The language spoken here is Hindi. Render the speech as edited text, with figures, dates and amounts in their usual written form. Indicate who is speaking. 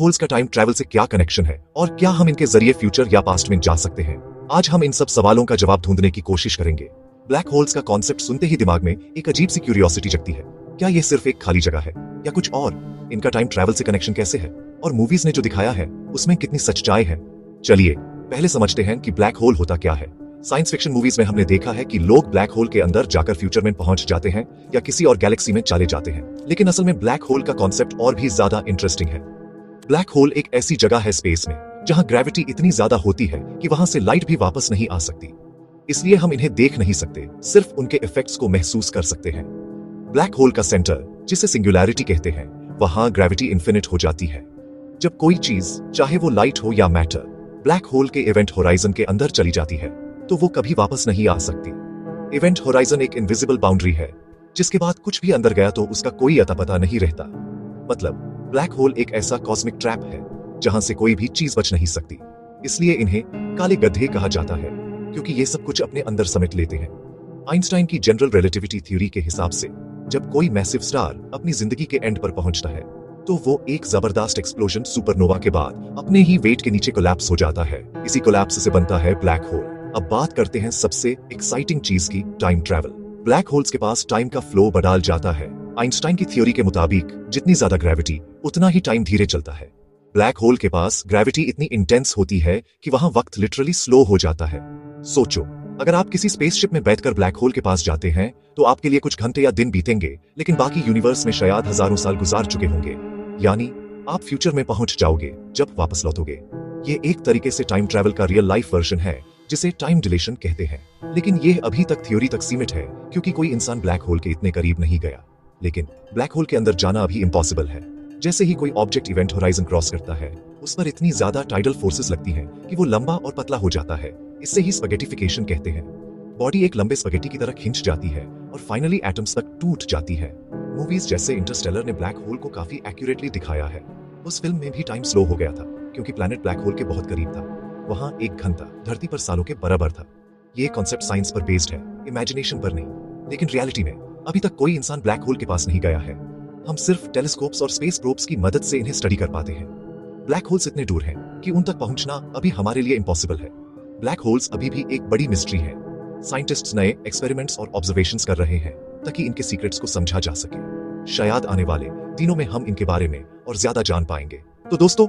Speaker 1: होल्स का टाइम ट्रैवल से क्या कनेक्शन है और क्या हम इनके जरिए फ्यूचर या पास्ट में जा सकते हैं? आज हम इन सब सवालों का जवाब ढूंढने की कोशिश करेंगे। ब्लैक होल्स का कॉन्सेप्ट सुनते ही दिमाग में एक अजीब सी क्यूरियोसिटी जगती है। क्या ये सिर्फ एक खाली जगह है या कुछ और? इनका टाइम ट्रैवल से कनेक्शन कैसे है और मूवीज ने जो दिखाया है उसमें कितनी सच्चाई है? चलिए पहले समझते हैं कि ब्लैक होल होता क्या है। साइंस फिक्शन मूवीज में हमने देखा है कि लोग ब्लैक होल के अंदर जाकर फ्यूचर में पहुंच जाते हैं या किसी और गैलेक्सी में चले जाते हैं, लेकिन असल में ब्लैक होल का कॉन्सेप्ट और भी ज्यादा इंटरेस्टिंग है। ब्लैक होल एक ऐसी जगह है स्पेस में जहां ग्रेविटी इतनी ज्यादा होती है कि वहां से लाइट भी वापस नहीं आ सकती, इसलिए हम इन्हें देख नहीं सकते, सिर्फ उनके इफेक्ट्स को महसूस कर सकते हैं। ब्लैक होल का सेंटर, जिसे सिंगुलैरिटी कहते हैं, वहां ग्रेविटी इन्फिनिट हो जाती है। जब कोई चीज, चाहे वो लाइट हो या मैटर, ब्लैक होल के इवेंट होराइजन के अंदर चली जाती है तो वो कभी वापस नहीं आ सकती। इवेंट होराइजन एक इनविजिबल बाउंड्री है जिसके बाद कुछ भी अंदर गया तो उसका कोई अता पता नहीं रहता। मतलब ब्लैक होल एक ऐसा कॉस्मिक ट्रैप है जहां से कोई भी चीज बच नहीं सकती, इसलिए इन्हें काले गड्ढे कहा जाता है क्योंकि ये सब कुछ अपने अंदर समेट लेते हैं। आइंस्टाइन की जनरल रिलेटिविटी थ्योरी के हिसाब से जब कोई मैसिव स्टार अपनी जिंदगी के एंड पर पहुंचता है तो वो एक जबरदस्त एक्सप्लोजन सुपरनोवा के बाद अपने ही वेट के नीचे कोलैप्स हो जाता है। इसी कोलैप्स से बनता है ब्लैक होल। अब बात करते हैं सबसे एक्साइटिंग चीज की, टाइम ट्रैवल। ब्लैक होल्स के पास टाइम का फ्लो बदल जाता है। आइंस्टाइन की थ्योरी के मुताबिक जितनी ज्यादा ग्रेविटी उतना ही टाइम धीरे चलता है। ब्लैक होल के पास ग्रेविटी इतनी इंटेंस होती है कि वहां वक्त लिटरली स्लो हो जाता है। सोचो, अगर आप किसी स्पेसशिप में बैठकर ब्लैक होल के पास जाते हैं तो आपके लिए कुछ घंटे या दिन बीतेंगे, लेकिन बाकी यूनिवर्स में शायद हजारों साल गुजार चुके होंगे। यानी आप फ्यूचर में पहुंच जाओगे जब वापस लौटोगे। ये एक तरीके से टाइम ट्रैवल का रियल लाइफ वर्जन है जिसे टाइम डिलेशन कहते हैं, लेकिन यह अभी तक थ्योरी तक सीमित है क्योंकि कोई इंसान ब्लैक होल के इतने करीब नहीं गया। लेकिन ब्लैक होल के अंदर जाना अभी इम्पॉसिबल है। जैसे ही कोई ऑब्जेक्ट इवेंट होराइजन क्रॉस करता है उस पर इतनी ज्यादा टाइडल फोर्सेस लगती हैं कि वो लंबा और पतला हो जाता है। इससे ही स्पैगेटिफिकेशन कहते हैं। बॉडी एक लंबे स्पैगेटी की तरह खिंच जाती है और फाइनली एटम्स तक टूट जाती है। मूवीज जैसे इंटरस्टेलर ने ब्लैक होल को काफी एक्यूरेटली दिखाया है। उस फिल्म में भी टाइम स्लो हो गया था क्योंकि प्लैनेट ब्लैक होल के बहुत करीब था। वहां एक घंटा धरती पर सालों के बराबर था। ये कॉन्सेप्ट साइंस पर बेस्ड है, इमेजिनेशन पर नहीं। लेकिन रियलिटी में अभी तक कोई इंसान ब्लैक होल के पास नहीं गया है। हम सिर्फ टेलीस्कोप्स और स्पेस प्रोब्स की मदद से इन्हें स्टडी कर पाते हैं। ब्लैक होल्स इतने दूर हैं कि उन तक पहुंचना अभी हमारे लिए इम्पॉसिबल है। ब्लैक होल्स अभी भी एक बड़ी मिस्ट्री है। साइंटिस्ट्स नए एक्सपेरिमेंट्स और ऑब्जर्वेशंस कर रहे हैं ताकि इनके सीक्रेट्स को समझा जा सके। शायद आने वाले दिनों में हम इनके बारे में और ज्यादा जान पाएंगे। तो दोस्तों,